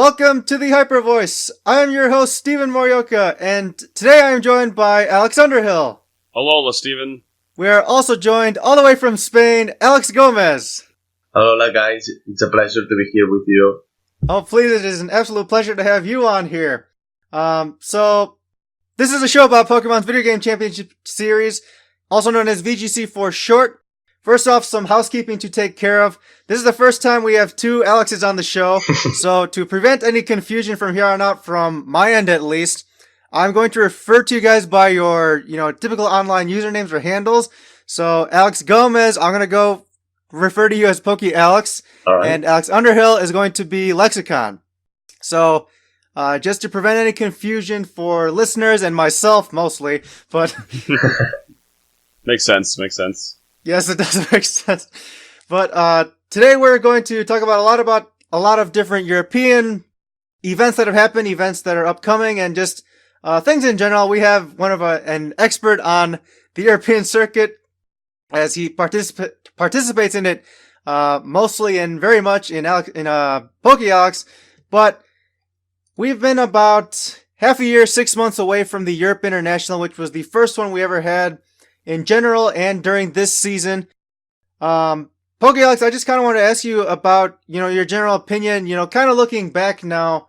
Welcome to the Hyper Voice. I am your host, Stephen Morioka, and today I am joined by Alex Underhill. Alola, Stephen. We are also joined all the way from Spain, Alex Gomez. Alola, guys. It's a pleasure to be here with you. Oh, please, it is an absolute pleasure to have you on here. So, this is a show about Pokemon's Video Game Championship Series, also known as VGC for short. First off, some housekeeping to take care of. This is the first time we have two Alexes on the show, so to prevent any confusion from here on out, from my end at least, I'm going to refer to you guys by your, typical online usernames or handles. So, Alex Gomez, I'm going to refer to you as Poke Alex, right. And Alex Underhill is going to be Lexicon. So, just to prevent any confusion for listeners and myself mostly, but... Makes sense. Yes, it does make sense. But today we're going to talk about a lot of different European events that have happened, events that are upcoming, and just things in general. We have an expert on the European circuit, as he participates in it mostly and very much in Poke Alex. But we've been about half a year, 6 months away from the Europe International, which was the first one we ever had in general and during this season. Poke Alex, I just kind of want to ask you about, your general opinion, kind of looking back now,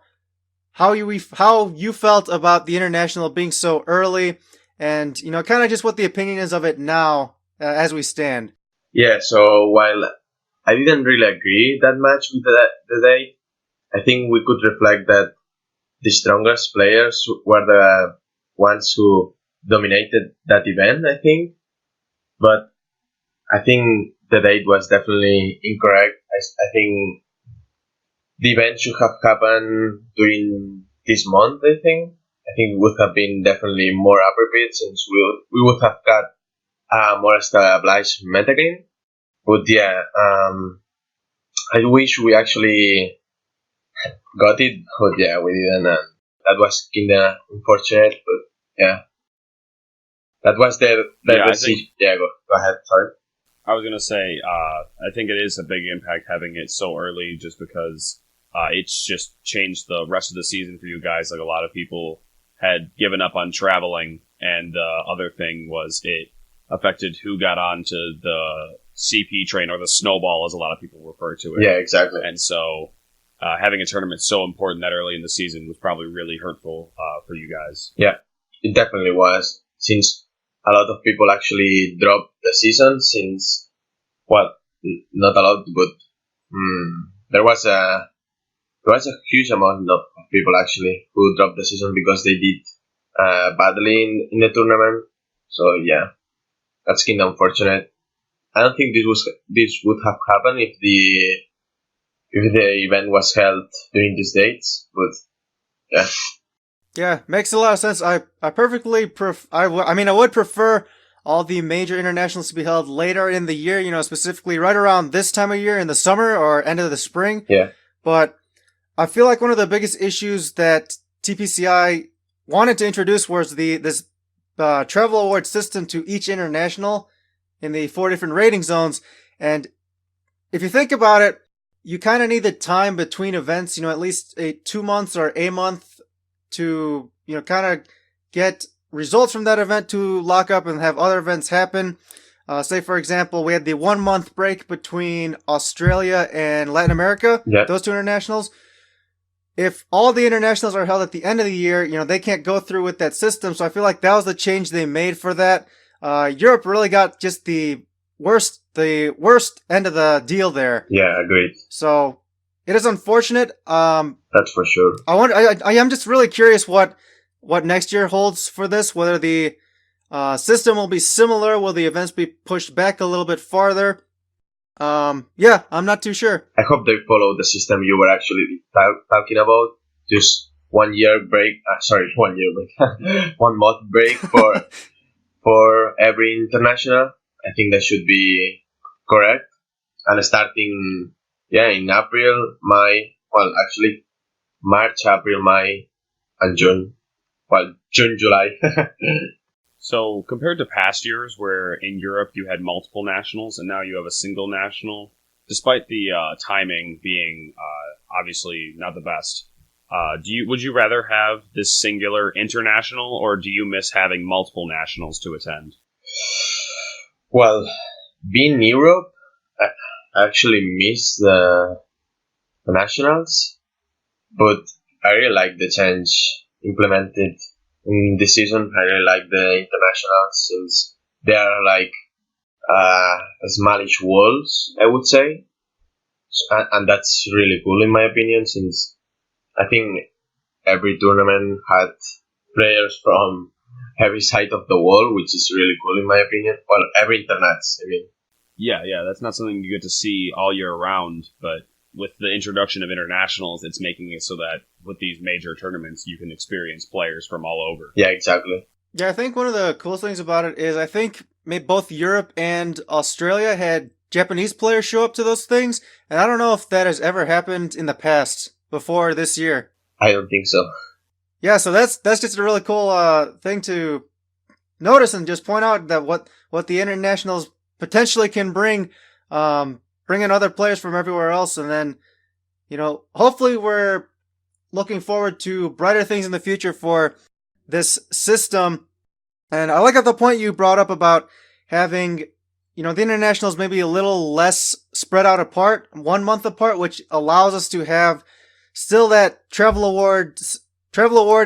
how you felt about the international being so early, and, kind of just what the opinion is of it now as we stand. Yeah, so while I didn't really agree that much with the date, I think we could reflect that the strongest players were the ones who dominated that event, I think. But I think the date was definitely incorrect. I think the event should have happened during this month, I think. I think it would have been definitely more appropriate, since we would have got more established metagame. But yeah, I wish we actually got it, but yeah, we didn't. That was kinda unfortunate, but yeah. That was the decision. Yeah, go ahead. Sorry. I was going to say, I think it is a big impact having it so early, just because it's just changed the rest of the season for you guys. Like, a lot of people had given up on traveling, and the other thing was it affected who got onto the CP train, or the snowball, as a lot of people refer to it. Yeah, exactly. And so having a tournament so important that early in the season was probably really hurtful for you guys. Yeah, it definitely was, since a lot of people actually dropped the season, since, well, not a lot, but there was a huge amount of people actually who dropped the season because they did badly in the tournament. So yeah, that's kind of unfortunate. I don't think this would have happened if the event was held during these dates, but yeah. Yeah, makes a lot of sense. I perfectly I would prefer all the major internationals to be held later in the year, specifically right around this time of year in the summer or end of the spring. Yeah. But I feel like one of the biggest issues that TPCI wanted to introduce was this travel award system to each international in the 4 different rating zones. And if you think about it, you kind of need the time between events, at least 2 months or a month to, kind of get results from that event to lock up and have other events happen. Say, for example, we had the 1 month break between Australia and Latin America, Those two internationals. If all the internationals are held at the end of the year, they can't go through with that system. So I feel like that was the change they made for that. Europe really got just the worst end of the deal there. Yeah, agreed. So it is unfortunate. That's for sure. I am just really curious what next year holds for this. Whether the system will be similar, will the events be pushed back a little bit farther? Yeah, I'm not too sure. I hope they follow the system you were actually talking about. Just 1 year break. 1 year break. 1 month break for every international. I think that should be correct. And starting, in April, March, April, May, and June. Well, June, July. So, compared to past years where in Europe you had multiple nationals and now you have a single national, despite the timing being obviously not the best, Would you rather have this singular international, or do you miss having multiple nationals to attend? Well, being in Europe, I actually miss the nationals, but I really like the change implemented in this season. I really like the internationals since they are like smallish walls, I would say, and that's really cool in my opinion. Since I think every tournament had players from every side of the wall, which is really cool in my opinion. Well, every internats, I mean. Yeah, that's not something you get to see all year round, but with the introduction of internationals, it's making it so that with these major tournaments, you can experience players from all over. Yeah, exactly. Yeah, I think one of the coolest things about it is I think maybe both Europe and Australia had Japanese players show up to those things, and I don't know if that has ever happened in the past before this year. I don't think so. Yeah, so that's just a really cool thing to notice and just point out that what the internationals potentially can bring, bring in other players from everywhere else, and then hopefully we're looking forward to brighter things in the future for this system. And I like at the point you brought up about having the internationals maybe a little less spread out apart, 1 month apart, which allows us to have still that travel award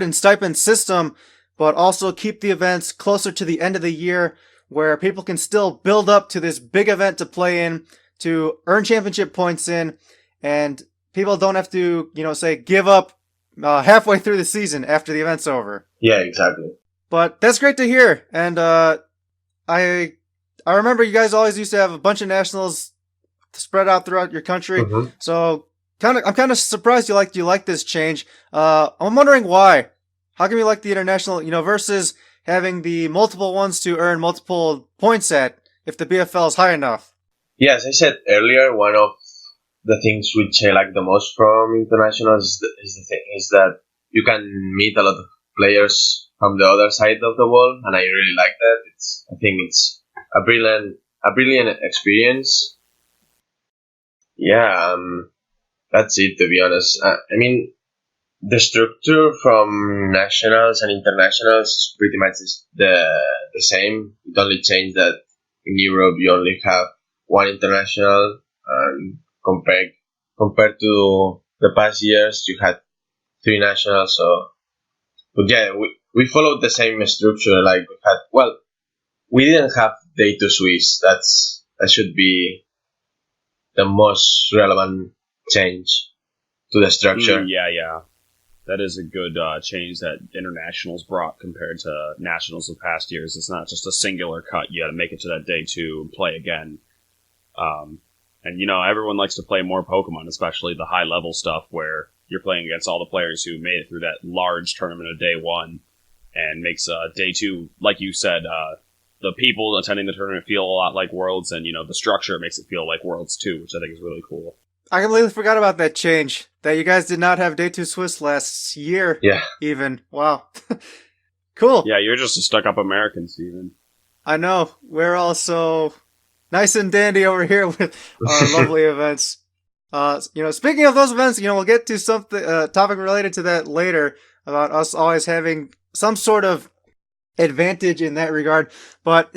and stipend system, but also keep the events closer to the end of the year where people can still build up to this big event to play in, to earn championship points in, and people don't have to, say give up halfway through the season after the event's over. Yeah, exactly. But that's great to hear. And I remember you guys always used to have a bunch of nationals spread out throughout your country. Mm-hmm. So I'm kind of surprised you like this change. I'm wondering why. How come you like the international, versus having the multiple ones to earn multiple points at if the BFL is high enough? Yeah, as I said earlier, one of the things which I like the most from internationals is that you can meet a lot of players from the other side of the wall, and I really like that. I think it's a brilliant experience. Yeah, that's it. To be honest, I mean, the structure from nationals and internationals is pretty much the same. It only changed that in Europe you only have one international, and compared to the past years you had three nationals. So, but yeah, we followed the same structure. Like we didn't have day to Swiss. That should be the most relevant change to the structure. Yeah. That is a good change that internationals brought compared to nationals of past years. It's not just a singular cut. You got to make it to that day two and play again. And everyone likes to play more Pokemon, especially the high level stuff where you're playing against all the players who made it through that large tournament of day one, and makes day two, like you said, the people attending the tournament feel a lot like Worlds, and the structure makes it feel like Worlds too, which I think is really cool. I completely forgot about that change. That you guys did not have Day 2 Swiss last year. Yeah. Even. Wow. Cool. Yeah, you're just a stuck-up American, Steven. I know. We're all so nice and dandy over here with our lovely events. Speaking of those events, we'll get to something, topic related to that later about us always having some sort of advantage in that regard. But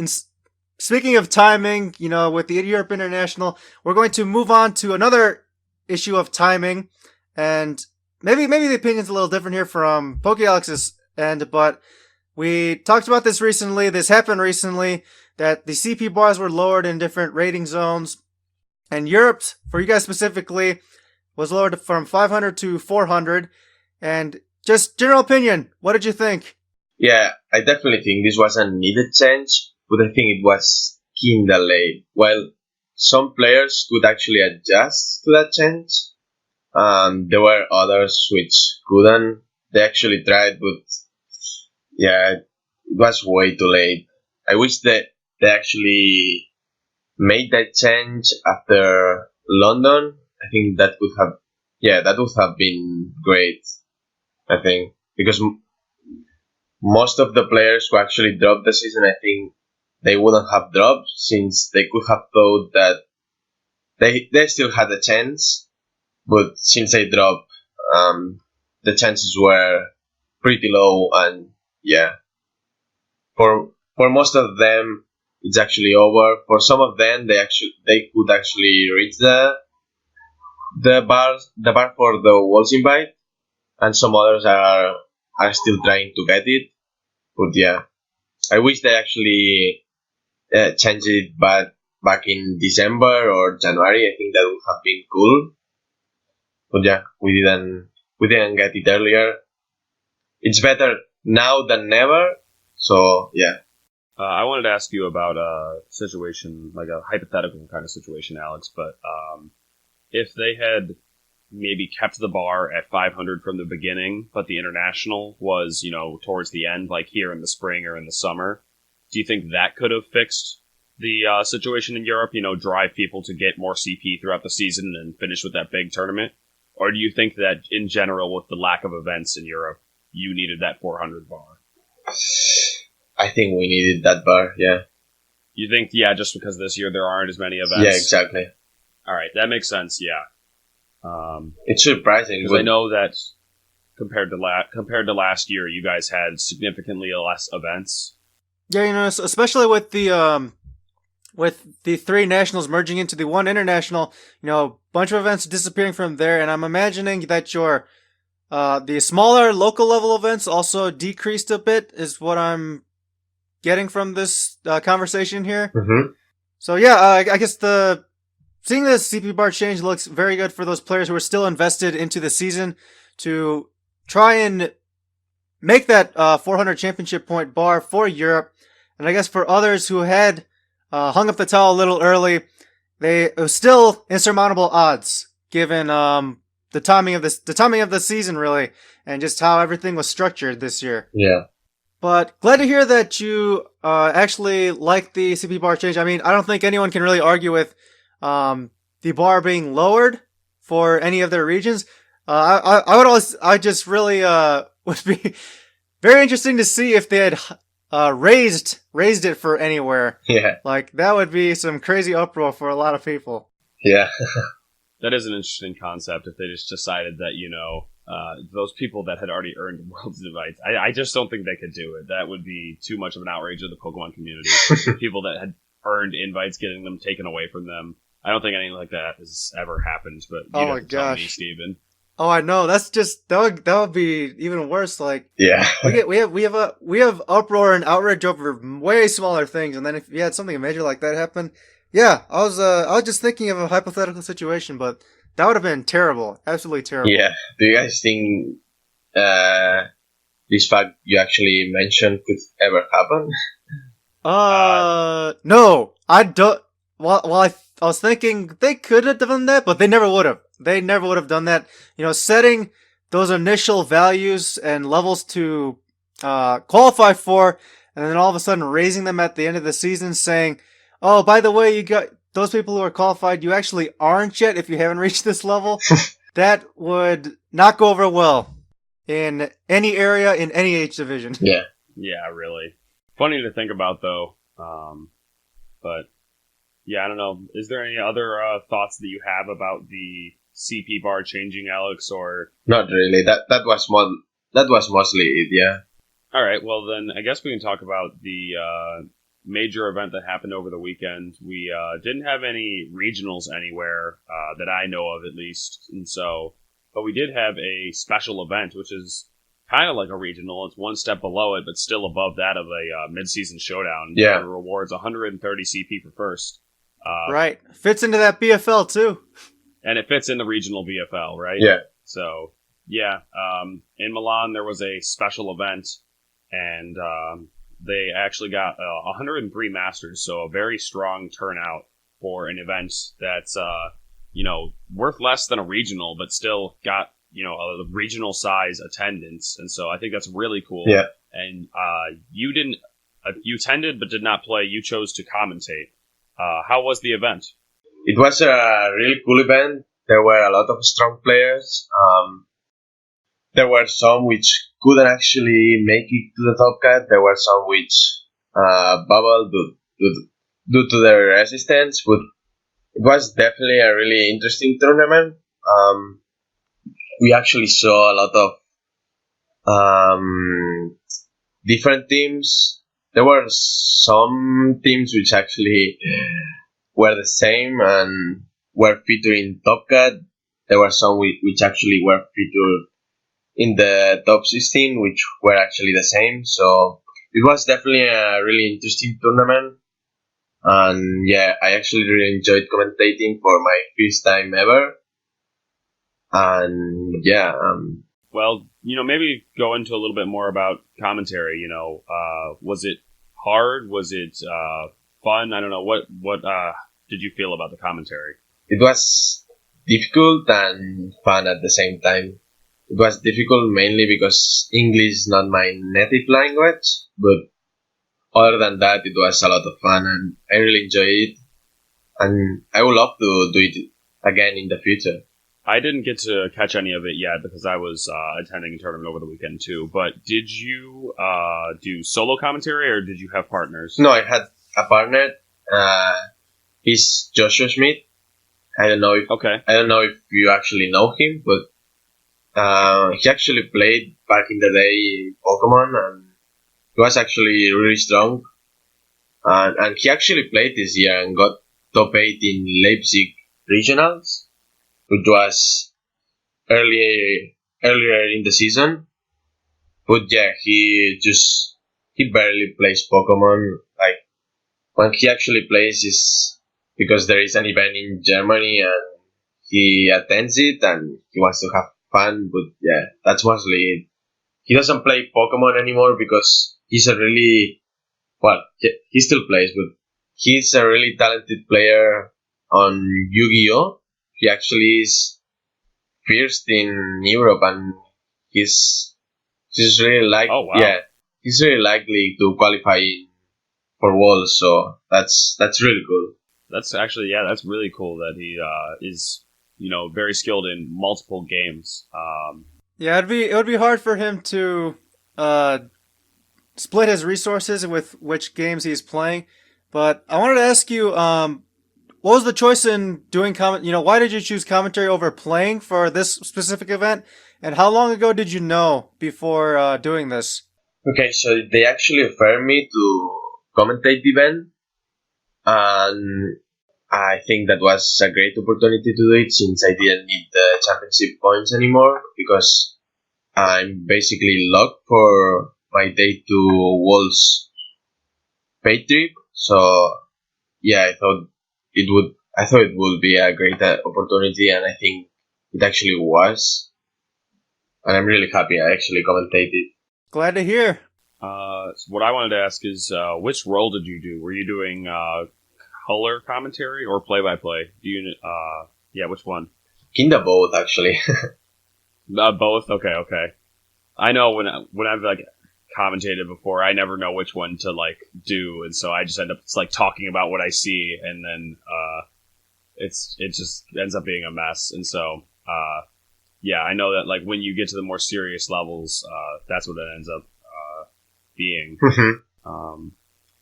speaking of timing, with the Europe International, we're going to move on to another issue of timing, and maybe the opinion's a little different here from PokeAlex's end, but we talked about this recently. This happened recently, that the CP bars were lowered in different rating zones, and Europe, for you guys specifically, was lowered from 500 to 400. And just general opinion, what did you think? Yeah, I definitely think this was a needed change, but I think it was kinda late. While some players could actually adjust to that change, there were others which couldn't. They actually tried, but yeah, it was way too late. I wish that they actually made that change after London. I think that would have been great. I think because most of the players who actually dropped the season, I think they wouldn't have dropped, since they could have thought that they still had a chance, but since they dropped, the chances were pretty low, and yeah, for most of them it's actually over. For some of them, they could actually reach the bar for the Wolves invite, and some others are still trying to get it. But yeah, I wish they actually changed it back in December or January. I think that would have been cool. But yeah, we didn't get it earlier. It's better now than never. So yeah. I wanted to ask you about a situation, like a hypothetical kind of situation, Alex, but if they had maybe kept the bar at 500 from the beginning, but the international was, towards the end, like here in the spring or in the summer, do you think that could have fixed the situation in Europe, drive people to get more CP throughout the season and finish with that big tournament? Or do you think that in general, with the lack of events in Europe, you needed that 400 bar? I think we needed that bar, yeah. You think, just because this year there aren't as many events? Yeah, exactly. All right, that makes sense, yeah. It's surprising. Because I know that compared to last year, you guys had significantly less events. Yeah, especially with the three nationals merging into the one international, bunch of events disappearing from there, and I'm imagining that your the smaller local level events also decreased a bit, is what I'm getting from this conversation here. Mm-hmm. So yeah, I guess seeing this CP bar change looks very good for those players who are still invested into the season to try and make that 400 championship point bar for Europe. And I guess for others who had hung up the towel a little early, it was still insurmountable odds given the timing of the season really, and just how everything was structured this year. Yeah. But glad to hear that you actually like the CP bar change. I mean, I don't think anyone can really argue with the bar being lowered for any of their regions. I just really would be very interesting to see if they had raised it for anywhere. Yeah. Like that would be some crazy uproar for a lot of people. Yeah. That is an interesting concept if they just decided that, those people that had already earned World's invites, I just don't think they could do it. That would be too much of an outrage of the Pokemon community. People that had earned invites, getting them taken away from them. I don't think anything like that has ever happened, but oh my tell me, gosh, Steven. Oh, I know. That's just that would be even worse. Like, yeah, we have uproar and outrage over way smaller things, and then if you had something major like that happen, yeah, I was just thinking of a hypothetical situation, but that would have been terrible, absolutely terrible. Yeah. Do you guys think this fact you actually mentioned could ever happen? No, I don't. Well, I was thinking they could have done that, but they never would have. They never would have done that. Setting those initial values and levels to qualify for, and then all of a sudden raising them at the end of the season, saying, "Oh, by the way, you got those people who are qualified. You actually aren't yet if you haven't reached this level." That would not go over well in any area in any age division. Yeah. Yeah, really. Funny to think about, though. But yeah, I don't know. Is there any other thoughts that you have about the CP bar changing, Alex? Or not really. That was mostly it. Yeah. All right. Well, then I guess we can talk about the major event that happened over the weekend. We didn't have any regionals anywhere that I know of, at least, but we did have a special event, which is kind of like a regional. It's one step below it, but still above that of a mid-season showdown. Yeah. It rewards 130 CP for first. Right. Fits into that BFL, too. And it fits in the regional BFL, right? Yeah. So, yeah. In Milan, there was a special event, and they actually got 103 Masters, so a very strong turnout for an event that's, worth less than a regional, but still got, a regional size attendance. And so I think that's really cool. Yeah. And you attended but did not play. You chose to commentate. How was the event? It was a really cool event. There were a lot of strong players. There were some which couldn't actually make it to the top cut. There were some which bubbled due to their resistance. But it was definitely a really interesting tournament. We actually saw a lot of different teams. There were some teams which actually were the same and were featured in Top Cut. There were some which actually were featured in the top 16, which were actually the same. So it was definitely a really interesting tournament. And yeah, I actually really enjoyed commentating for my first time ever. And yeah, Well, maybe go into a little bit more about commentary. Was it hard? Was it fun? I don't know. What did you feel about the commentary? it was difficult and fun at the same time. It was difficult mainly because English is not my native language, but other than that, it was a lot of fun and I really enjoyed it. And I would love to do it again in the future. I didn't get to catch any of it yet because I was attending a tournament over the weekend too. But did you do solo commentary or did you have partners? No, I had a partner. He's Joshua Schmidt. I don't know if you actually know him, but he actually played back in the day in Pokemon, and he was actually really strong. And he actually played this year and got top 8 in Leipzig regionals, which was earlier in the season. But yeah, he barely plays Pokemon. Like when he actually plays is because there is an event in Germany and he attends it and he wants to have fun. But yeah, that's mostly it. He doesn't play Pokemon anymore because he's a really he still plays, but he's a really talented player on Yu-Gi-Oh! He actually is first in Europe, and he's really Oh wow. yeah, he's really likely to qualify for Worlds. So that's really cool. That's actually that's really cool that he is very skilled in multiple games. Yeah, it would be hard for him to split his resources with which games he's playing. But I wanted to ask you, what was the choice in doing comment? Why did you choose commentary over playing for this specific event? And how long ago did you know before doing this? Okay, so they actually offered me to commentate the event, and I think that was a great opportunity to do it since I didn't need the championship points anymore because I'm basically locked for my day to Worlds paid trip. So yeah, I thought it would be a great opportunity, and I think it actually was. And I'm really happy I actually commentated. Glad to hear. So what I wanted to ask is, which role did you do? Were you doing color commentary or play-by-play? Which one? Kinda both, actually. Both. Okay. I know when I've commentated before, I never know which one to do, and so I just end up talking about what I see, and then it just ends up being a mess. And so I know that when you get to the more serious levels, that's what it ends up being.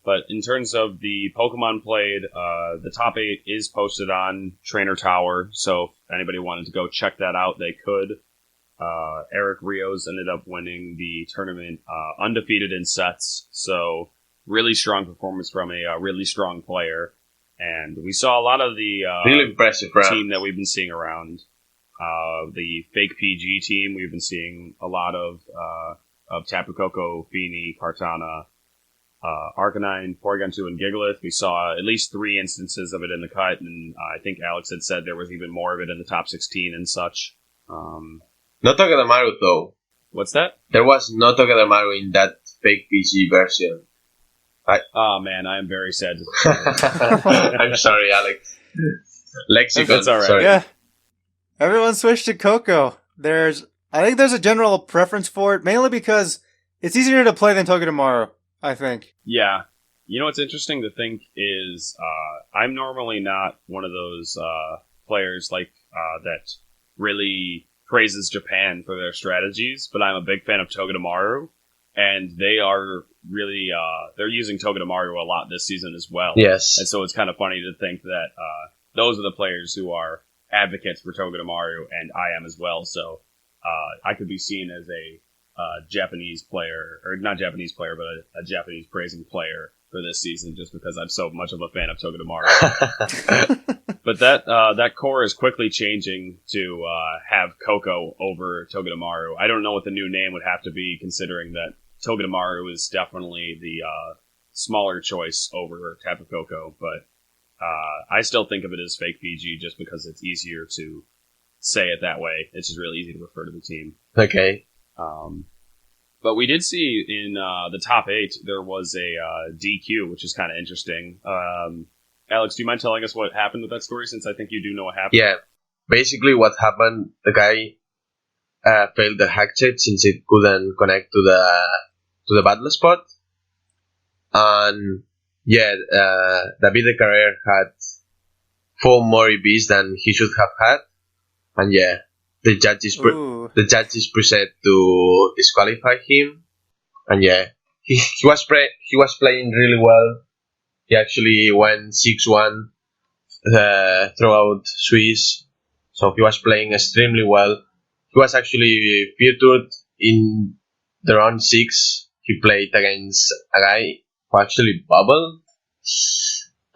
But in terms of the Pokemon played, the top 8 is posted on Trainer Tower, so if anybody wanted to go check that out, they could. Eric Rios ended up winning the tournament undefeated in sets, so really strong performance from a really strong player. And we saw a lot of the really impressive team that we've been seeing around. The fake PG team, we've been seeing a lot of Tapu Koko, Feeny, Kartana, Arcanine, Porygon2, and Gigalith. We saw at least 3 instances of it in the cut, and I think Alex had said there was even more of it in the top 16 and such. No Togedemaru though. What's that? There was no Togedemaru in that fake PG version. Oh man, I am very sad to say I'm sorry, Alex. Lexicon. That's all right. Sorry. Yeah. Everyone switched to Coco. I think there's a general preference for it, mainly because it's easier to play than Togedemaru, I think. Yeah. What's interesting to think is I'm normally not one of those players that really praises Japan for their strategies, but I'm a big fan of Togedemaru, and they are really they're using Togedemaru a lot this season as well. Yes. And so it's kind of funny to think that those are the players who are advocates for Togedemaru, and I am as well. So I could be seen as Japanese player, or not Japanese player, but a Japanese praising player for this season, just because I'm so much of a fan of Togedemaru. But that core is quickly changing to have Coco over Togedemaru. I don't know what the new name would have to be, considering that Togedemaru is definitely the smaller choice over Tapu Koko, but I still think of it as fake PG just because it's easier to say it that way. It's just really easy to refer to the team. Okay. But we did see in the top 8 there was a DQ, which is kind of interesting. Alex, do you mind telling us what happened with that story, since I think you do know what happened? Yeah. Basically, what happened, the guy failed the hack check since it couldn't connect to the battle spot. And yeah, David de Carrer had 4 more EVs than he should have had. And yeah, the judges proceeded to disqualify him. And yeah, he was playing really well. He actually went 6-1 throughout Swiss, so he was playing extremely well. He was actually featured in the round 6. He played against a guy who actually bubbled,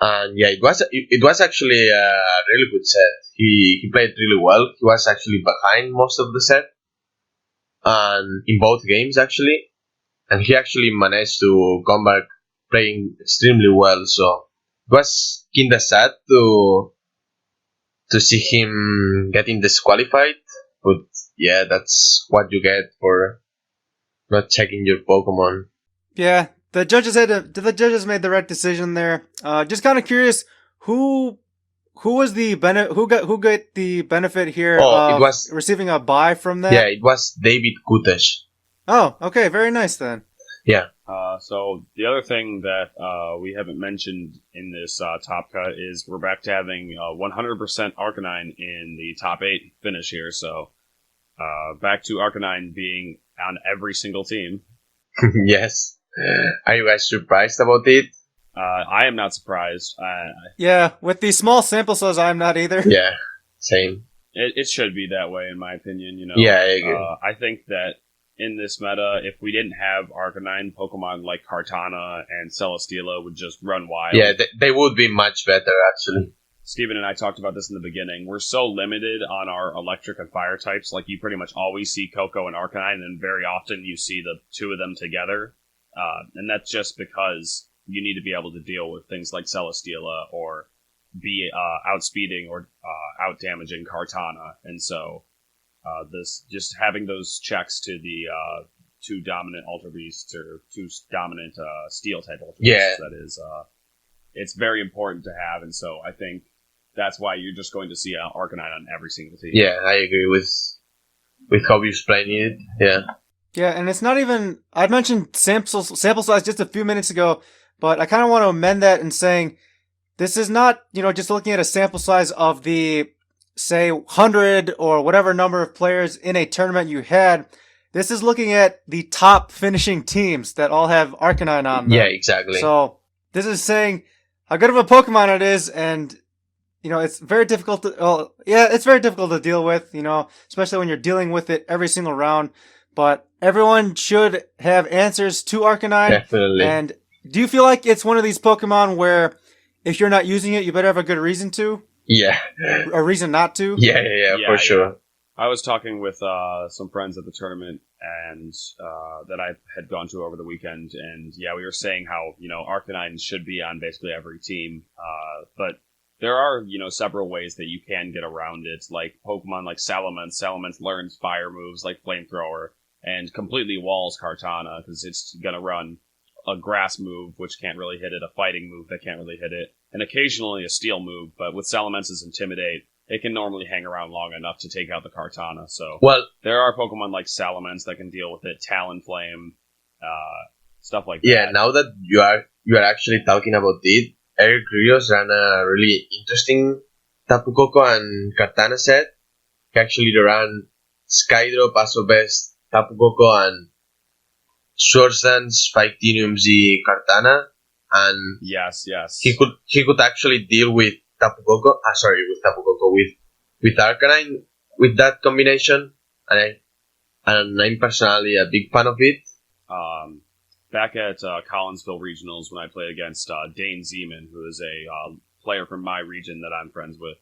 and yeah, it was actually a really good set. He played really well. He was actually behind most of the set, and in both games actually, and he actually managed to come back playing extremely well. So it was kinda sad to see him getting disqualified, but yeah, that's what you get for not checking your Pokemon. Yeah, the judges made the right decision there. Just kind of curious, who was the who got the benefit here of it was receiving a buy from that? Yeah, it was David Kutesh. Oh, okay, very nice then. Yeah. So the other thing that we haven't mentioned in this top cut is we're back to having 100% Arcanine in the top 8 finish here. So back to Arcanine being on every single team. Yes. Are you guys surprised about it? I am not surprised. Yeah, with the small sample size, I'm not either. Yeah, same. It should be that way, in my opinion. Yeah, I agree. I think that in this meta, if we didn't have Arcanine, Pokemon like Kartana and Celesteela would just run wild. Yeah, they would be much better, actually. Steven and I talked about this in the beginning. We're so limited on our electric and fire types. Like, you pretty much always see Koko and Arcanine, and very often you see the 2 of them together. And that's just because you need to be able to deal with things like Celesteela or be outspeeding or out-damaging Kartana. And so this just having those checks to the 2 dominant Ultra Beasts or 2 dominant Steel-type Ultra Beasts, that is, it's very important to have. And so I think that's why you're just going to see Arcanine on every single team. Yeah, I agree with how you explained it. Yeah. Yeah, and it's not even... I mentioned sample size just a few minutes ago, but I kind of want to amend that in saying this is not, just looking at a sample size of the, say, 100 or whatever number of players in a tournament you had. This is looking at the top finishing teams that all have Arcanine on them. Yeah, exactly. So this is saying how good of a Pokemon it is, and it's very difficult to... it's very difficult to deal with, especially when you're dealing with it every single round. But everyone should have answers to Arcanine. Definitely. And do you feel like it's one of these Pokemon where if you're not using it, you better have a good reason to? Yeah. A reason not to? Yeah, for sure. I was talking with some friends at the tournament and that I had gone to over the weekend, and yeah, we were saying how Arcanine should be on basically every team, but there are several ways that you can get around it, like Pokemon like Salamence. Salamence learns fire moves like Flamethrower and completely walls Kartana because it's gonna run a grass move which can't really hit it, a fighting move that can't really hit it, and occasionally a steel move. But with Salamence's Intimidate, it can normally hang around long enough to take out the Kartana. So there are Pokemon like Salamence that can deal with it, Talonflame, stuff like that. Yeah, now that you are actually talking about it, Eric Rios ran a really interesting Tapu Koko and Kartana set. He actually ran Skydrop, Asobest, Tapu Koko, and Swords Dance, Victinium Z Kartana, and yes, he could actually deal with Tapu Koko. With Arcanine with that combination, and and I'm personally a big fan of it. Back at Collinsville Regionals when I played against Dane Zeman, who is a player from my region that I'm friends with,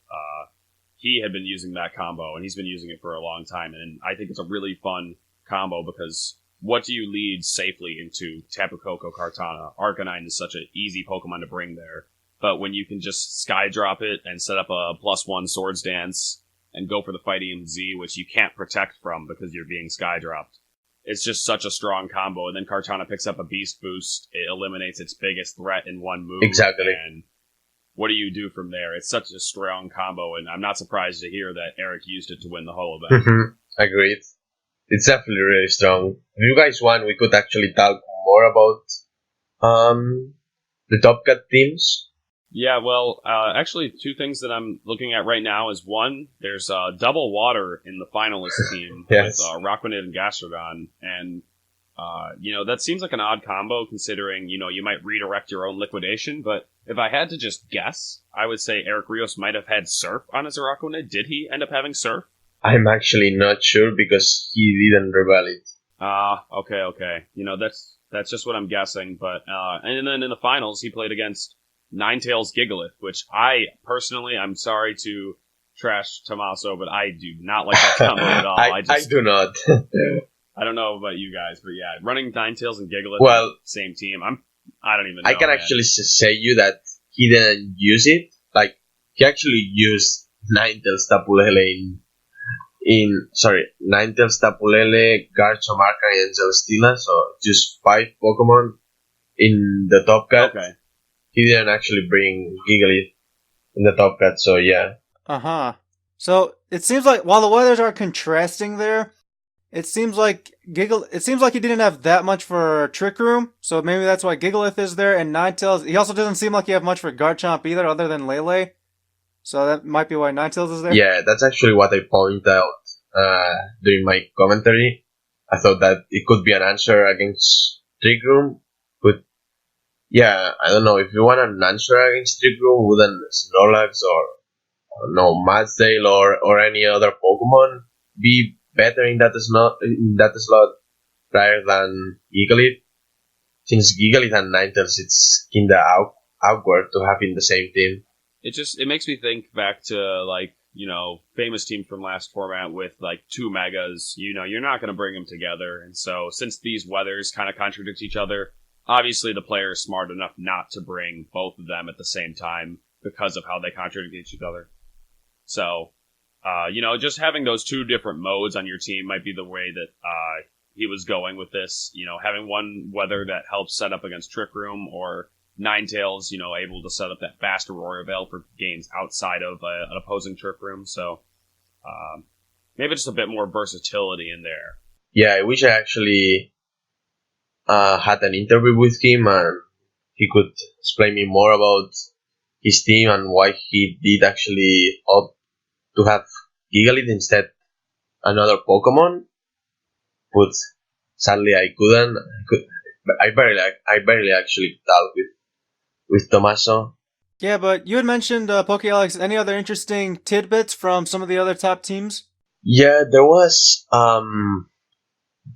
he had been using that combo, and he's been using it for a long time. And I think it's a really fun combo because what do you lead safely into Tapu Koko Kartana? Arcanine is such an easy Pokemon to bring there. But when you can just Sky Drop it and set up a +1 Swords Dance and go for the Fighting Z, which you can't protect from because you're being Sky Dropped, it's just such a strong combo. And then Kartana picks up a Beast Boost. It eliminates its biggest threat in one move. Exactly. And what do you do from there? It's such a strong combo, and I'm not surprised to hear that Eric used it to win the whole event. Agreed. It's definitely really strong. If you guys want, we could actually talk more about the Top Cut teams. Yeah, well, actually, two things that I'm looking at right now is one, there's double water in the finalist team Yes. with Rockwanid and Gastrodon, and that seems like an odd combo considering, you might redirect your own liquidation, but if I had to just guess, I would say Eric Rios might have had Surf on his Rockwanid. Did he end up having Surf? I'm actually not sure because he didn't reveal it. Okay. That's just what I'm guessing, but, and then in the finals, he played against Ninetales Gigalith, which I'm sorry to trash Tommaso, but I do not like that combo at all. I do not. I don't know about you guys, but yeah, running Ninetales and Gigalith Well, same team, I don't even know. I can actually say you that he didn't use it. Like, he actually used Ninetales Tapulele Ninetales Tapulele, Garchomp, Arcanine, and Celesteela, so just 5 Pokemon in the Top Cut. Okay. He didn't actually bring Gigalith in the Top Cut, so yeah. So it seems like while the weathers are contrasting there, it seems like he didn't have that much for Trick Room, so maybe that's why Gigalith is there, and Ninetales. He also doesn't seem like he have much for Garchomp either, other than Lele. So that might be why Ninetales is there. Yeah, that's actually what I pointed out during my commentary. I thought that it could be an answer against Trick Room, but yeah, I don't know. If you want an answer against Trick Room, wouldn't Snorlax or Mazdale or any other Pokemon be better in that slot rather than Gigalith? Since Gigalith and Ninetales, it's kinda awkward to have in the same team. It makes me think back to famous team from last format with like 2 megas. You're not going to bring them together, and so since these weathers kind of contradict each other, obviously the player is smart enough not to bring both of them at the same time because of how they contradict each other. So, just having those 2 different modes on your team might be the way that he was going with this. Having one weather that helps set up against Trick Room, or Ninetales, able to set up that fast Aurora Veil for games outside of an opposing Trick Room. So, maybe just a bit more versatility in there. Yeah, I wish I actually had an interview with him and he could explain me more about his team and why he did actually opt to have Gigalith instead another Pokemon. But sadly, I couldn't. I barely actually talked with Tommaso. Yeah, but you had mentioned PokeAlex. Any other interesting tidbits from some of the other top teams? Yeah, there was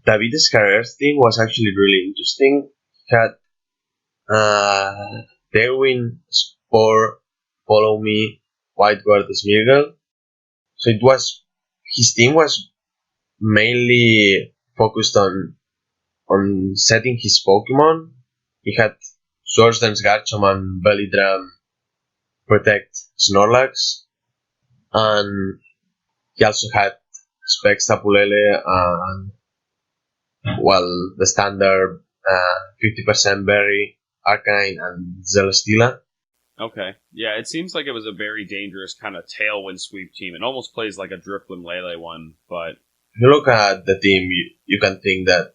David Escarer's team was actually really interesting. He had Derwin, Spore, Follow Me, White Guard, Smeargle. So his team was mainly focused on setting his Pokemon. He had Swords Dance, Garchomp, and Belly Drum protect Snorlax, and he also had Specs Tapulele and the standard 50% Berry, Arcanine, and Celesteela. Okay. Yeah, it seems like it was a very dangerous kind of tailwind sweep team. It almost plays like a Drifloon Lele one, but If you look at the team, you can think that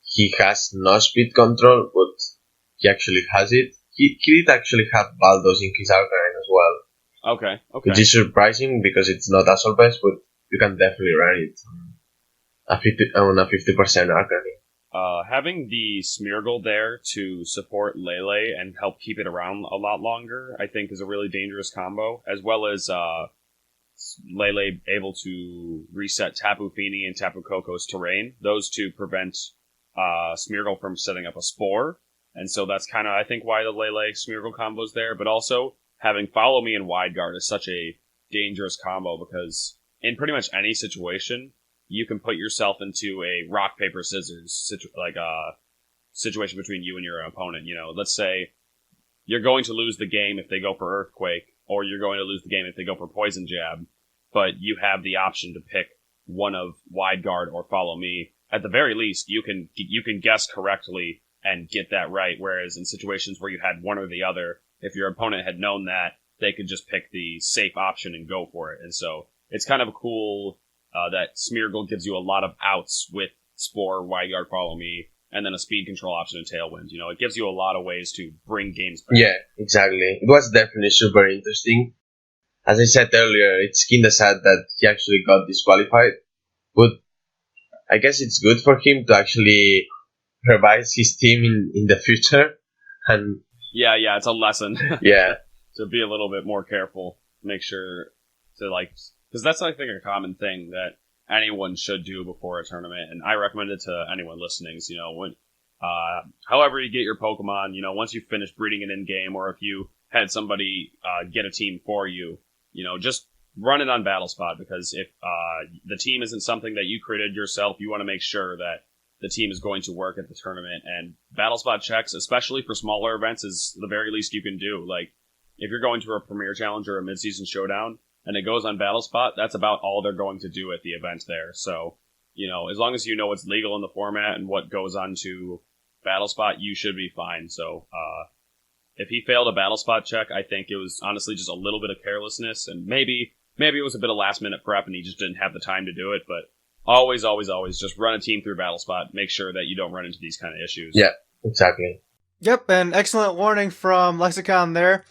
he has no speed control, but he actually has it. He did actually have Baldos in his Arcanine as well. Okay. Which is surprising because it's not Assault Vest, but you can definitely run it on a 50% Arcanine. Having the Smeargle there to support Lele and help keep it around a lot longer, I think is a really dangerous combo, as well as Lele able to reset Tapu Fini and Tapu Koko's terrain. Those two prevent Smeargle from setting up a Spore. And so that's kind of, I think, why the Lele Smeargle combo is there. But also, having Follow Me and Wide Guard is such a dangerous combo because in pretty much any situation, you can put yourself into a rock, paper, scissors situation between you and your opponent. You know, let's say you're going to lose the game if they go for Earthquake, or you're going to lose the game if they go for Poison Jab, but you have the option to pick one of Wide Guard or Follow Me. At the very least, you can guess correctly and get that right, whereas in situations where you had one or the other, if your opponent had known that, they could just pick the safe option and go for it. And so it's kind of cool that Smeargle gives you a lot of outs with Spore, Wide Guard, Follow Me, and then a speed control option and Tailwind. You know, it gives you a lot of ways to bring games back. Yeah, exactly. It was definitely super interesting. As I said earlier, it's kinda sad that he actually got disqualified, but I guess it's good for him to actually revise his team in the future. And yeah, it's a lesson. Yeah. To be a little bit more careful, make sure to because that's, I think, a common thing that anyone should do before a tournament, and I recommend it to anyone listening. You know, when, however you get your Pokemon, you know, once you finish breeding it in game, or if you had somebody get a team for you, you know, just run it on BattleSpot, because if the team isn't something that you created yourself, you want to make sure that the team is going to work at the tournament. And BattleSpot checks, especially for smaller events, is the very least you can do. Like, if you're going to a Premier Challenge or a Mid-Season Showdown, and it goes on BattleSpot, that's about all they're going to do at the event there. So, you know, as long as you know what's legal in the format and what goes on to BattleSpot, you should be fine. So, if he failed a BattleSpot check, I think it was honestly just a little bit of carelessness, and maybe it was a bit of last-minute prep and he just didn't have the time to do it, but always just run a team through BattleSpot. Make sure that you don't run into these kind of issues. Yeah, exactly. Yep, an excellent warning from Lexicon there.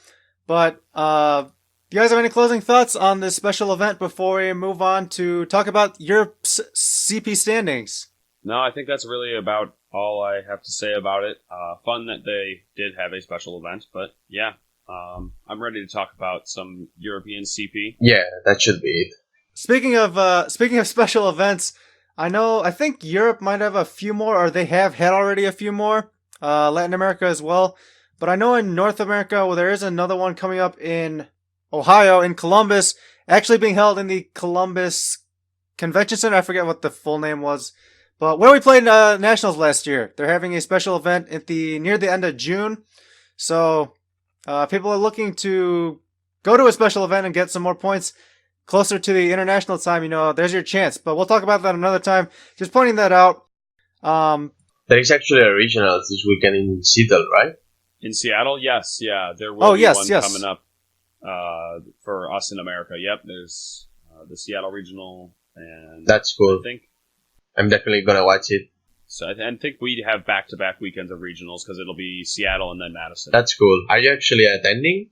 But, do you guys have any closing thoughts on this special event before we move on to talk about Europe's CP standings? No, I think that's really about all I have to say about it. Fun that they did have a special event, but yeah, I'm ready to talk about some European CP. Yeah, that should be it. Speaking of special events, I think Europe might have a few more, or they have had already a few more. Latin America as well. But I know in North America, well, there is another one coming up in Ohio, in Columbus, actually being held in the Columbus Convention Center. I forget what the full name was. But where we played Nationals last year, they're having a special event near the end of June. So, people are looking to go to a special event and get some more points closer to the international time. You know, there's your chance. But we'll talk about that another time. Just pointing that out. There is actually a regionals this weekend in Seattle, right? In Seattle, yes, yeah, there will be one coming up for us in America. Yep, there's the Seattle Regional, and that's cool. I think I'm definitely gonna watch it. So I think we have back-to-back weekends of regionals because it'll be Seattle and then Madison. That's cool. Are you actually attending?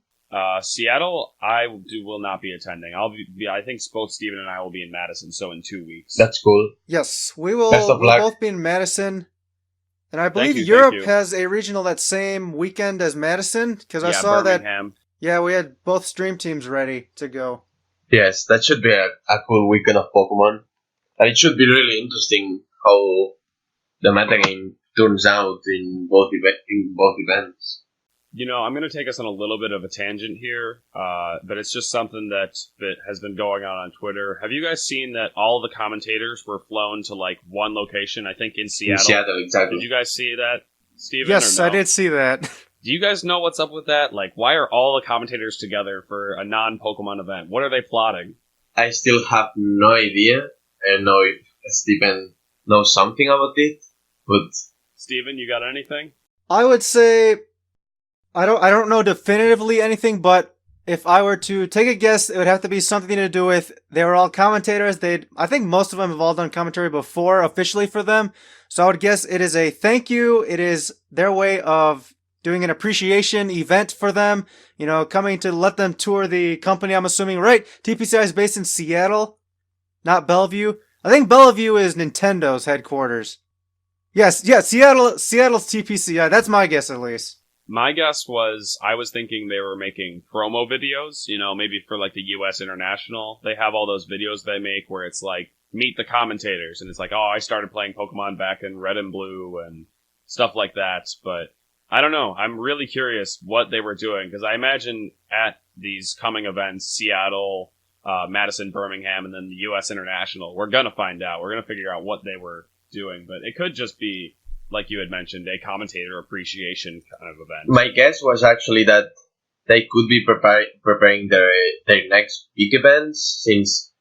Seattle, I will not be attending. I think both Steven and I will be in Madison. So in 2 weeks. That's cool. Yes, we will. Best of we'll luck. both be in Madison. And I believe Thank you. Europe has a regional that same weekend as Madison, because I saw Birmingham. that. Yeah, we had both stream teams ready to go. Yes, that should be a cool weekend of Pokemon. And it should be really interesting how the metagame turns out in both events. You know, I'm going to take us on a little bit of a tangent here, but it's just something that has been going on Twitter. Have you guys seen that all the commentators were flown to, like, one location, I think in Seattle? In Seattle, exactly. Did you guys see that, Steven? Yes, or no? I did see that. Do you guys know what's up with that? Like, why are all the commentators together for a non-Pokemon event? What are they plotting? I still have no idea. I don't know if Steven knows something about it, but... Steven, you got anything? I would say... I don't know definitively anything, but if I were to take a guess, it would have to be something to do with they were all commentators. I think most of them have all done commentary before officially for them. So I would guess it is a thank you. It is their way of doing an appreciation event for them. You know, coming to let them tour the company, I'm assuming, right? TPCI is based in Seattle, not Bellevue. I think Bellevue is Nintendo's headquarters. Yes, Seattle's TPCI. That's my guess at least. My guess was I was thinking they were making promo videos, maybe for like the US International. They have all those videos they make where it's like meet the commentators and it's like, oh, I started playing Pokemon back in Red and Blue and stuff like that. But I don't know. I'm really curious what they were doing because I imagine at these coming events, Seattle, Madison, Birmingham, and then the US International, we're going to find out. We're going to figure out what they were doing, but it could just be, like you had mentioned, a commentator appreciation kind of event. My guess was actually that they could be preparing their next big events, since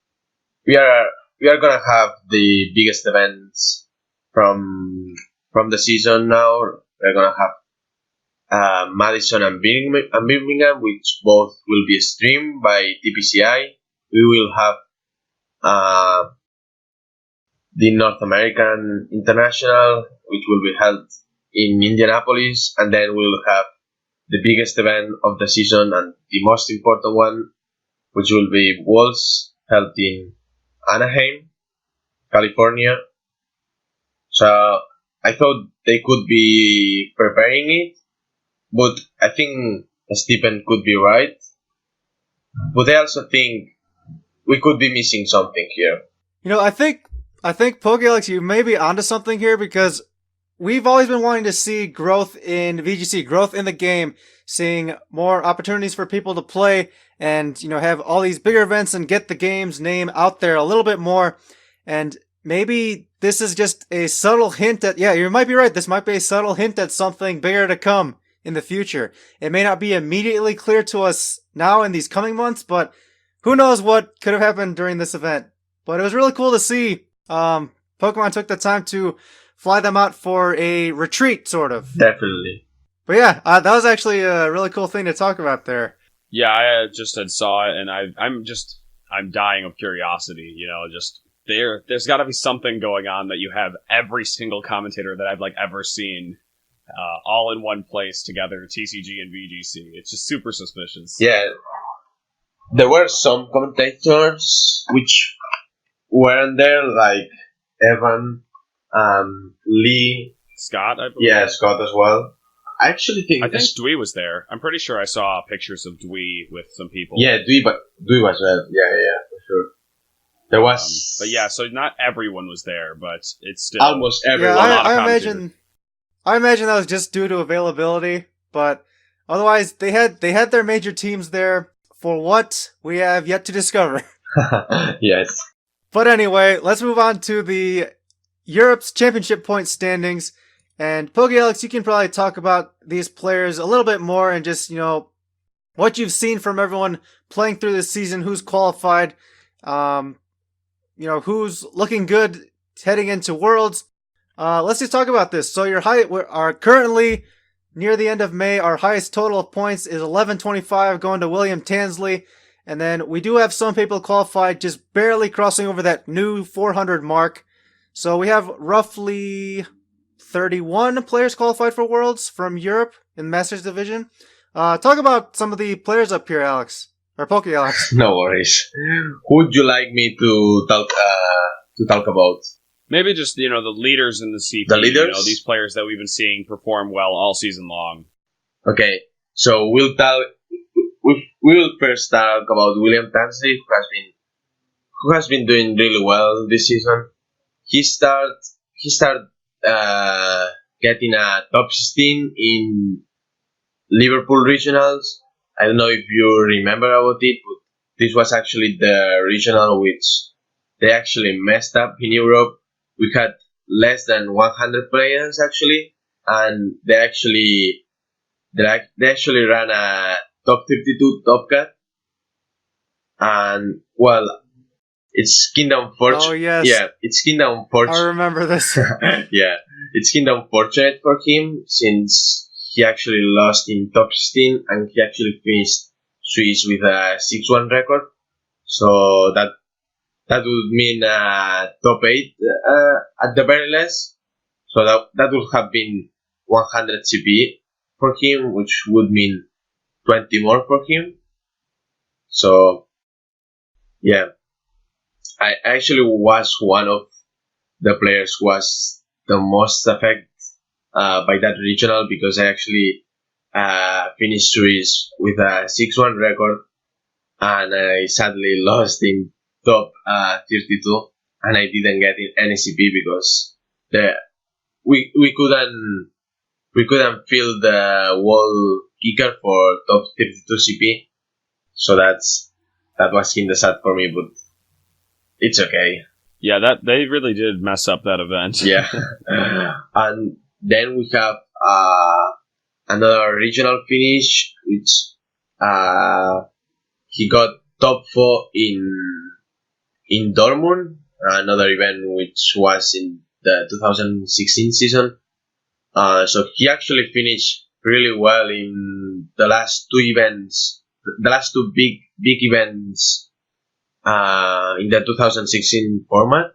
we are gonna have the biggest events from the season now. We're gonna have Madison and Birmingham, which both will be streamed by TPCI. We will have the North American International, which will be held in Indianapolis, and then we'll have the biggest event of the season and the most important one, which will be Worlds, held in Anaheim, California. So I thought they could be preparing it, but I think Stephen could be right. But I also think we could be missing something here. I think Pokealex, you may be onto something here, because we've always been wanting to see growth in VGC, growth in the game, seeing more opportunities for people to play and, have all these bigger events and get the game's name out there a little bit more. And maybe this is just a subtle hint at, yeah, you might be right. This might be a subtle hint at something bigger to come in the future. It may not be immediately clear to us now in these coming months, but who knows what could have happened during this event. But it was really cool to see Pokemon took the time to fly them out for a retreat, sort of. Definitely. But yeah, that was actually a really cool thing to talk about there. Yeah, I just had saw it, and I'm dying of curiosity. Just there's got to be something going on that you have every single commentator that I've ever seen, all in one place together, TCG and VGC. It's just super suspicious. Yeah, there were some commentators which weren't there, like Evan, Lee, Scott, I believe. Yeah, Scott as well. I actually think Dwee was there. I'm pretty sure I saw pictures of Dwee with some people. Yeah, Dwee was there. Yeah, for sure. There was, but yeah, so not everyone was there, but it's still almost everyone. Yeah, I imagine that was just due to availability, but otherwise they had their major teams there for what we have yet to discover. Yes. But anyway, let's move on to the Europe's championship point standings. And Pokealex, you can probably talk about these players a little bit more and just, what you've seen from everyone playing through this season, who's qualified, who's looking good heading into Worlds. Let's just talk about this. So we are currently near the end of May. Our highest total of points is 1125, going to William Tansley. And then we do have some people qualified, just barely crossing over that new 400 mark. So we have roughly 31 players qualified for Worlds from Europe in the Masters Division. Talk about some of the players up here, Alex. Or Pokealex. No worries. Who would you like me to talk about? Maybe just, the leaders in the CP. The leaders? These players that we've been seeing perform well all season long. Okay, so we will first talk about William Tansley, who has been doing really well this season. He started getting a top 16 in Liverpool regionals. I don't know if you remember about it, but this was actually the regional which they actually messed up in Europe. We had less than 100 players actually, and they actually ran a top 52 Top Cut, and well, it's Kingdom Fortune. Oh yes, yeah, it's Kingdom Fortune. I remember this. Yeah, it's Kingdom Fortunate for him since he actually lost in top 16 and he actually finished Swiss with a 6-1 record. So that would mean top 8 at the very least. So that would have been 100 CP for him, which would mean 20 more for him. So yeah, I actually was one of the players who was the most affected by that regional, because I actually finished Swiss with a 6-1 record, and I sadly lost in top 32, and I didn't get in any CP because the we couldn't fill the wall kicker for top 32 CP, so that was kind of sad for me, but it's okay. Yeah, that they really did mess up that event. Yeah. And then we have another regional finish, which he got top 4 in Dortmund, another event which was in the 2016 season. So he actually finished really well in the last two events, the last two big events in the 2016 format.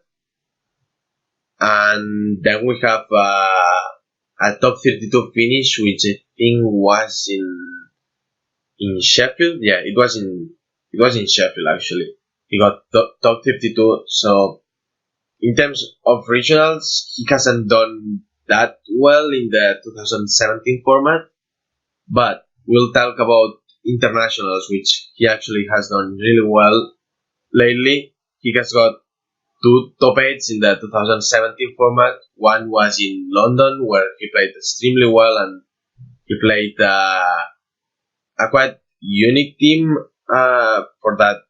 And then we have a top 32 finish, which I think was in Sheffield. Yeah, it was in Sheffield actually. He got top 52. So in terms of regionals, he hasn't done that well in the 2017 format. But we'll talk about internationals, which he actually has done really well lately. He has got 2 top 8s in the 2017 format. One was in London, where he played extremely well, and he played a quite unique team for that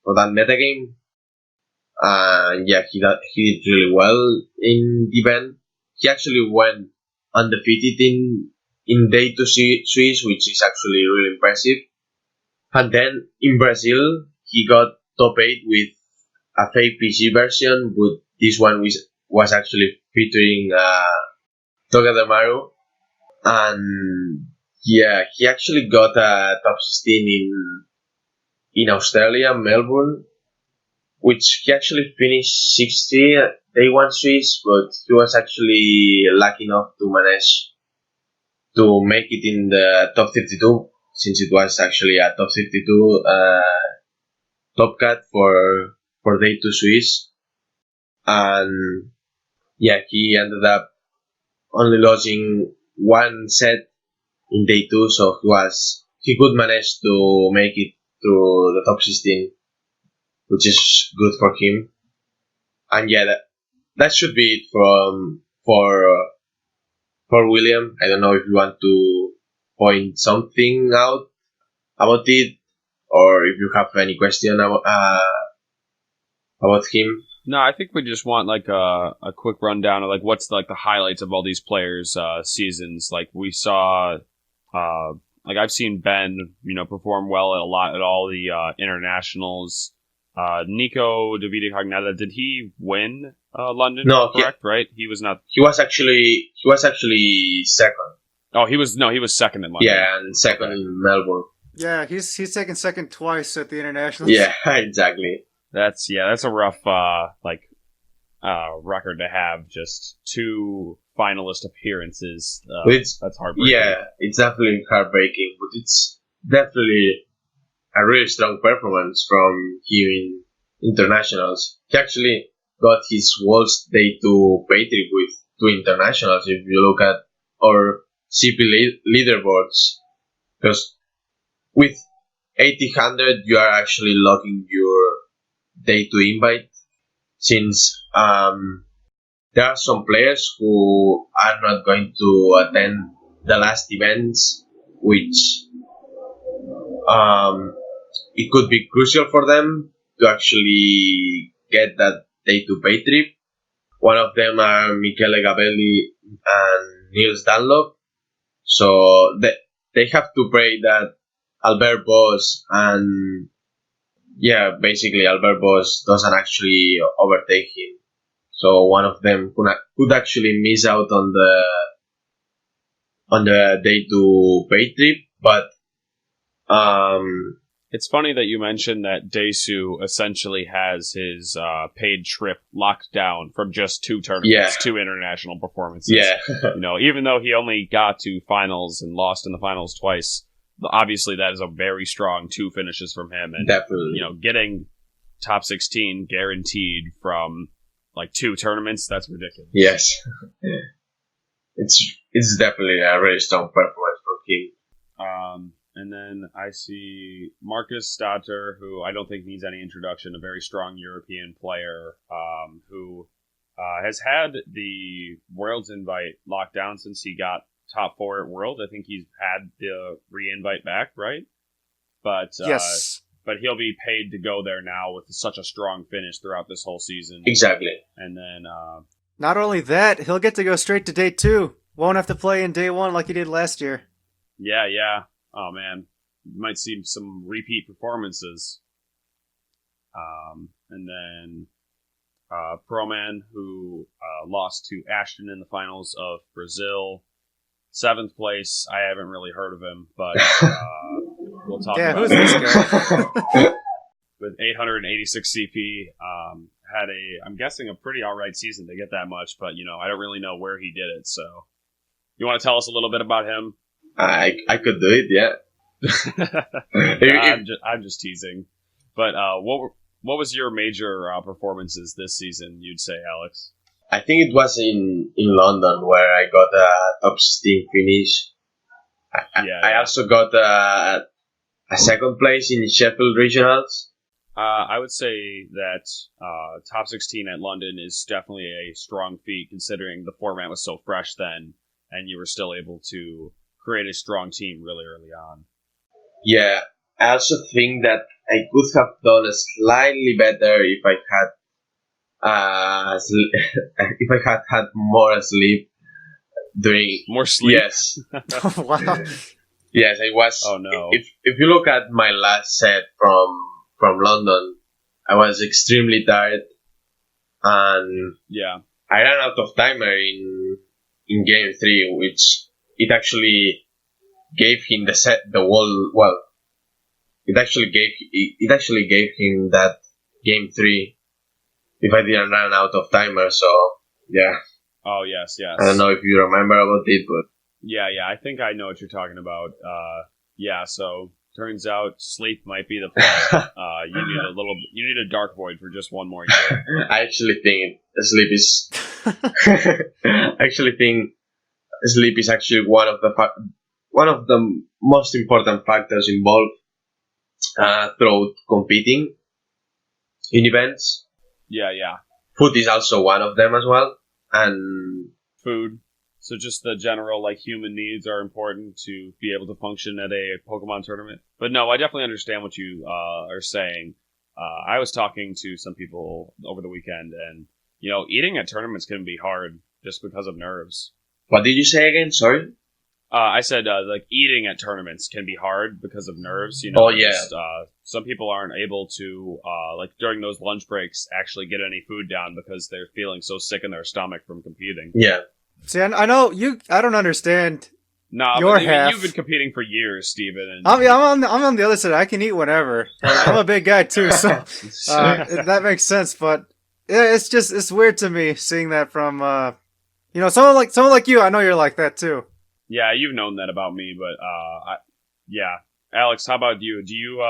metagame. Yeah, he did really well in the event. He actually went undefeated in day 2 Swiss, which is actually really impressive. And then in Brazil, he got top 8 with a fake PC version, but this one was actually featuring Toga Demaru. And yeah, he actually got a top 16 in Australia, Melbourne, which he actually finished 60 day 1 Swiss, but he was actually lucky enough to manage to make it in the top 32, since it was actually a top 52 top cut for day 2 Swiss. And yeah, he ended up only losing one set in day 2, so he could manage to make it through the top 16, which is good for him. And yeah, that should be it for William. I don't know if you want to point something out about it, or if you have any question about him. No, I think we just want like a quick rundown of like what's like the highlights of all these players' seasons. Like we saw, like I've seen Ben, perform well at all the internationals. Nico Davide Cognata, did he win London? No, correct, right? He was not. He was actually second. Oh, he was second in London. Yeah, and second in Melbourne. Yeah, he's taken second twice at the internationals. Yeah, exactly. That's a rough record to have. Just 2 finalist appearances. That's heartbreaking. Yeah, it's definitely heartbreaking, but it's definitely a really strong performance from him in internationals. He actually got his worst day 2 pay trip with 2 internationals. If you look at our CP leaderboards, because with 80-100 you are actually locking your day 2 invite, since there are some players who are not going to attend the last events, which it could be crucial for them to actually get that day 2 pay trip. One of them are Michele Gabelli and Niels Dunlop, so they have to pray that Albert Boss and basically Albert Boss doesn't actually overtake him. So one of them could actually miss out on the day 2 pay trip. But it's funny that you mentioned that Desu essentially has his paid trip locked down from just 2 tournaments, 2 international performances. Yeah. Even though he only got to finals and lost in the finals twice, obviously that is a very strong 2 finishes from him. And, definitely. Getting top 16 guaranteed from like 2 tournaments, that's ridiculous. Yes. It's definitely a really strong performance from him. I see Marcus Statter, who I don't think needs any introduction, a very strong European player who has had the Worlds invite locked down since he got top 4 at World. I think he's had the re-invite back, right? But Yes. but he'll be paid to go there now with such a strong finish throughout this whole season. Exactly. And then Not only that, he'll get to go straight to day 2. Won't have to play in day 1 like he did last year. yeah. Oh man, you might see some repeat performances. And then Proman, who lost to Ashton in the finals of Brazil. 7th place. I haven't really heard of him, but we'll talk Yeah, about who's it. this guy? With 886 CP, had I'm guessing a pretty alright season to get that much, but I don't really know where he did it. So, you want to tell us a little bit about him? I could do it, yeah. I'm just teasing. But what was your major performances this season? You'd say, Alex? I think it was in London where I got a top 16 finish. I also got a 2nd place in Sheffield Regionals. I would say that top 16 at London is definitely a strong feat considering the format was so fresh then, and you were still able to create a strong team really early on. Yeah, I also think that I could have done slightly better if I had if I had more sleep during more sleep. Yes, Wow. yes, I was. Oh no! If you look at my last set from London, I was extremely tired, and I ran out of timer in game 3, which it actually gave him the whole. Well, it actually gave him that game 3 if I didn't run out of timer. So yeah. Oh yes. I don't know if you remember about it, but yeah. I think I know what you're talking about. So turns out sleep might be the play. You need a dark void for just one more year. I actually think sleep is. Sleep is actually one of the most important factors involved throughout competing in events. Yeah. Food is also one of them as well, and food. So just the general human needs are important to be able to function at a Pokemon tournament. But no, I definitely understand what you are saying. I was talking to some people over the weekend, and eating at tournaments can be hard just because of nerves. What did you say again? Sorry. I said eating at tournaments can be hard because of nerves. Some people aren't able to during those lunch breaks actually get any food down because they're feeling so sick in their stomach from competing. Yeah. See, I know you. I don't understand. No, your half. You've been competing for years, Steven. And I'm on the other side. I can eat whatever. I'm a big guy too, so that makes sense. But yeah, it's weird to me seeing that from someone like you. I know you're like that too. Yeah, you've known that about me, but Alex, how about you? Do you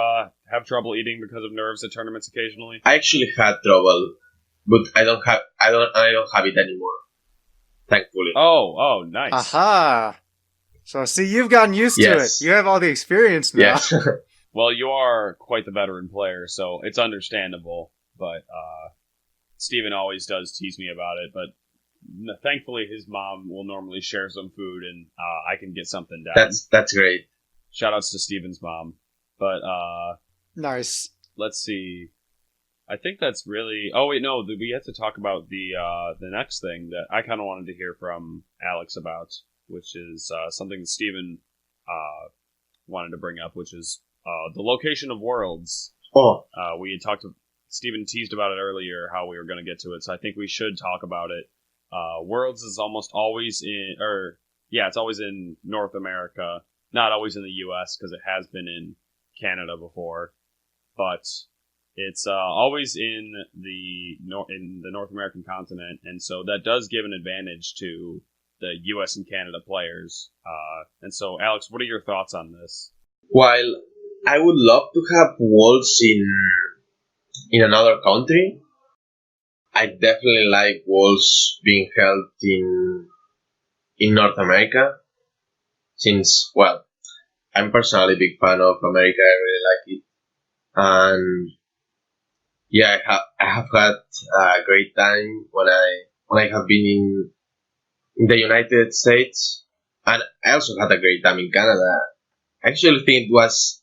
have trouble eating because of nerves at tournaments occasionally? I actually had trouble, but I don't have it anymore. Thankfully. Oh, nice. Aha. So see, you've gotten used to it. You have all the experience now. Yes. Well, you are quite the veteran player, so it's understandable. But Steven always does tease me about it, but thankfully, his mom will normally share some food, and I can get something down. That's great. Shoutouts to Steven's mom. But nice. Let's see. I think that's really. Oh wait, no. We have to talk about the next thing that I kind of wanted to hear from Alex about, which is something that Steven wanted to bring up, which is the location of Worlds. Oh. We had talked. Steven teased about it earlier, how we were going to get to it, so I think we should talk about it. Worlds is almost always it's always in North America, not always in the U.S. because it has been in Canada before, but it's always in the North American continent, and so that does give an advantage to the U.S. and Canada players. And so, Alex, what are your thoughts on this? While I would love to have Worlds in another country, I definitely like Worlds being held in North America, since, well, I'm personally a big fan of America. I really like it, and yeah, I have had a great time when I have been in the United States, and I also had a great time in Canada. I actually think it was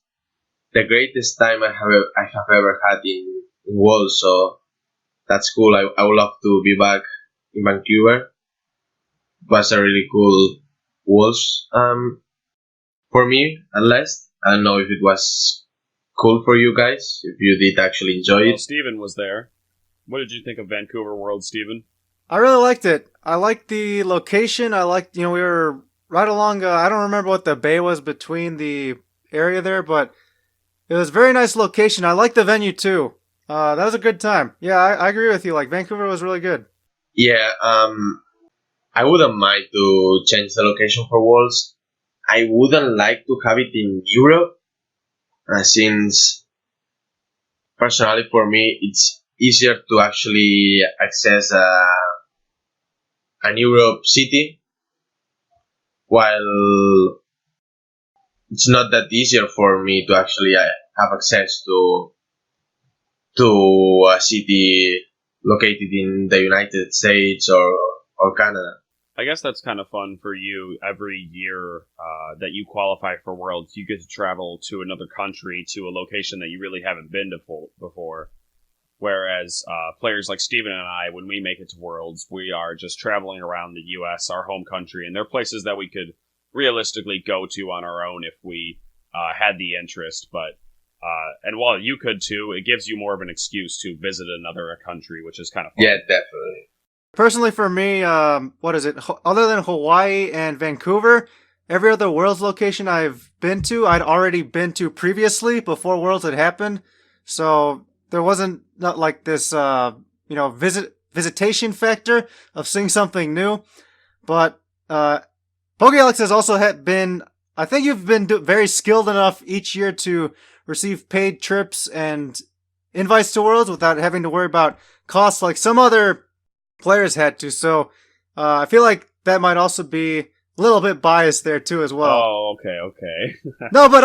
the greatest time I have ever had in Worlds. So that's cool. I would love to be back in Vancouver. It was a really cool Worlds for me, at least. I don't know if it was cool for you guys, if you did actually enjoy Well, it. Steven was there. What did you think of Vancouver World, Steven? I really liked it. I liked the location. I liked, we were right along, I don't remember what the bay was between the area there, but it was a very nice location. I liked the venue too. That was a good time. Yeah, I agree with you. Like, Vancouver was really good. Yeah, I wouldn't mind to change the location for Worlds. I wouldn't like to have it in Europe, since personally for me it's easier to actually access an Europe city, while it's not that easier for me to actually have access to a city located in the United States or Canada. I guess that's kind of fun for you. Every year that you qualify for Worlds, you get to travel to another country, to a location that you really haven't been to before. Whereas players like Steven and I, when we make it to Worlds, we are just traveling around the U.S., our home country, and there are places that we could realistically go to on our own if we had the interest. But and while you could too, it gives you more of an excuse to visit another country, which is kind of fun. Yeah, definitely. Personally, for me, what is it? Other than Hawaii and Vancouver, every other Worlds location I've been to, I'd already been to previously before Worlds had happened. So there wasn't not like this, visitation factor of seeing something new. But PokeAlex has also been. I think you've been very skilled enough each year to receive paid trips and invites to Worlds without having to worry about costs like some other players had to. So I feel like that might also be a little bit biased there too as well. Oh, okay. No, but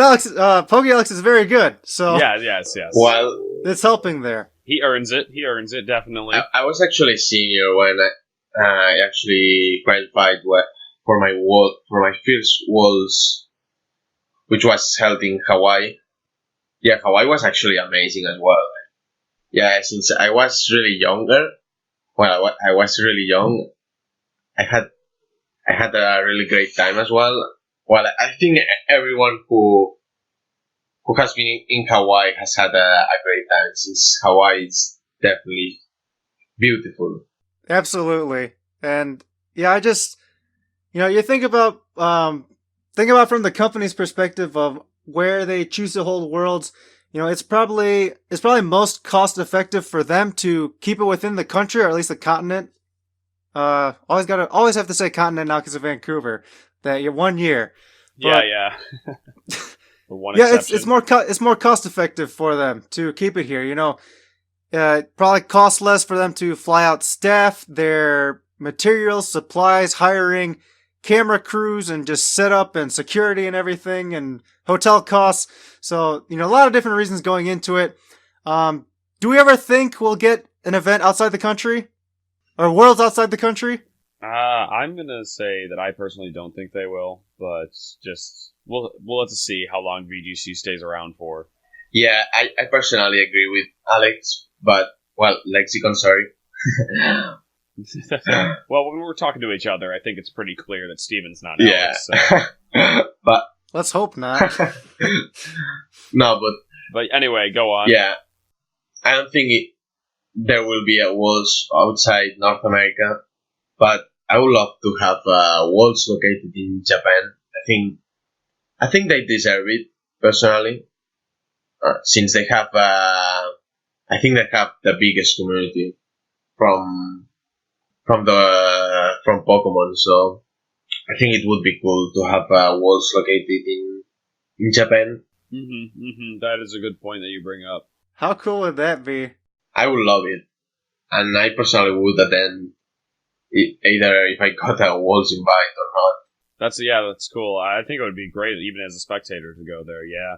Alex, PokeAlex is very good. So Yes. Well, it's helping there. He earns it, definitely. I was actually senior when I actually qualified for my first Worlds, which was held in Hawaii. Yeah, Hawaii was actually amazing as well. Yeah, since I was really younger, I was really young. I had a really great time as well. Well, I think everyone who has been in Hawaii has had a great time, since Hawaii is definitely beautiful. Absolutely. And yeah, I just, you think about from the company's perspective of where they choose to hold Worlds. It's probably most cost effective for them to keep it within the country, or at least the continent. Always have to say continent now because of Vancouver. That 1 year. But, yeah. The one yeah, exception. it's more cost effective for them to keep it here. It probably costs less for them to fly out staff, their materials, supplies, hiring camera crews, and just setup and security and everything, and hotel costs. So, a lot of different reasons going into it. Do we ever think we'll get an event outside the country? Or Worlds outside the country? I'm gonna say that I personally don't think they will, but just we'll have to see how long VGC stays around for. Yeah, I personally agree with Alex, but Lexicon, sorry. Well, when we're talking to each other, I think it's pretty clear that Steven's not Yeah, Alex. So. but let's hope not. No, but anyway, go on. Yeah, I don't think there will be a Worlds outside North America, but I would love to have Worlds located in Japan. I think they deserve it personally, since they have. I think they have the biggest community from Pokemon. So I think it would be cool to have Worlds located in Japan. That is a good point that you bring up. How cool would that be? I would love it, and I personally would attend it, either if I got a Worlds invite or not. That's cool. I think it would be great even as a spectator to go there. Yeah.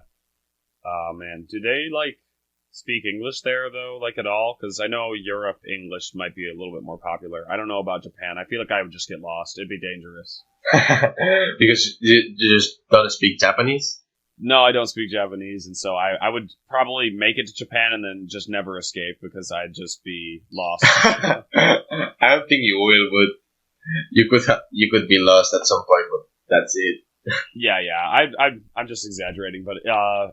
Oh man, do they like speak English there though, like at all? Because I know Europe English might be a little bit more popular. I don't know about Japan. I feel like I would just get lost. It'd be dangerous. Because you just don't speak Japanese. No, I don't speak Japanese, and so I would probably make it to Japan and then just never escape because I'd just be lost. I don't think you will, but you could be lost at some point, but that's it. Yeah. I'm just exaggerating, but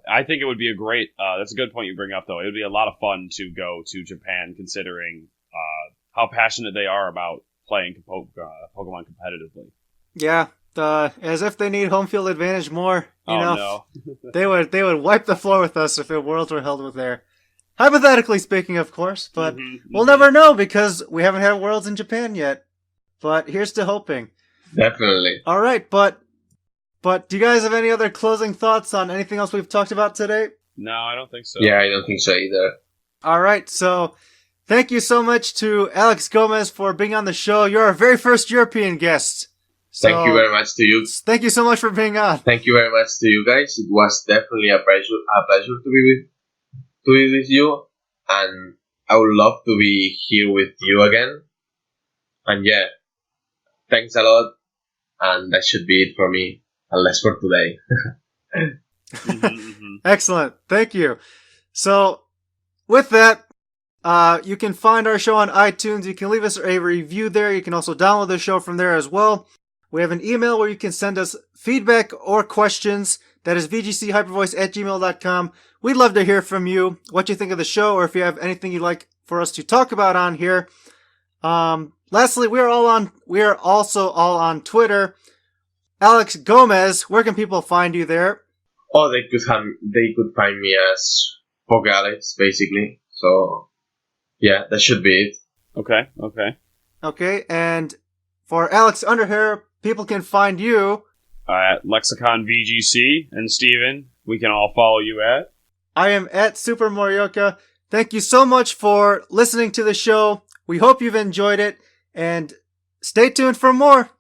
I think it would be a great. That's a good point you bring up, though. It would be a lot of fun to go to Japan, considering how passionate they are about playing Pokemon competitively. Yeah, as if they need home field advantage more. You know, no. they would wipe the floor with us if Worlds were held with there. Hypothetically speaking, of course, but we'll never know because we haven't had Worlds in Japan yet. But here's to hoping. Definitely. All right, but do you guys have any other closing thoughts on anything else we've talked about today? No, I don't think so. Yeah, I don't think so either. All right, so thank you so much to Alex Gomez for being on the show. You're our very first European guest. So, thank you very much to you. Thank you so much for being on. Thank you very much to you guys. It was definitely a pleasure to be with you, and I would love to be here with you again. And yeah, thanks a lot, and that should be it for me, unless for today. Excellent. Thank you. So, with that, you can find our show on iTunes. You can leave us a review there. You can also download the show from there as well. We have an email where you can send us feedback or questions. That is vgchypervoice@gmail.com. We'd love to hear from you, what you think of the show, or if you have anything you'd like for us to talk about on here. Lastly, we are also all on Twitter. Alex Gomez, where can people find you there? Oh, they could find me as Pogalex, basically. So, yeah, that should be it. Okay. And for Alex Underhair, people can find you at Lexicon VGC, and Steven, we can all follow you at. I am at Super Morioka. Thank you so much for listening to the show. We hope you've enjoyed it, and stay tuned for more.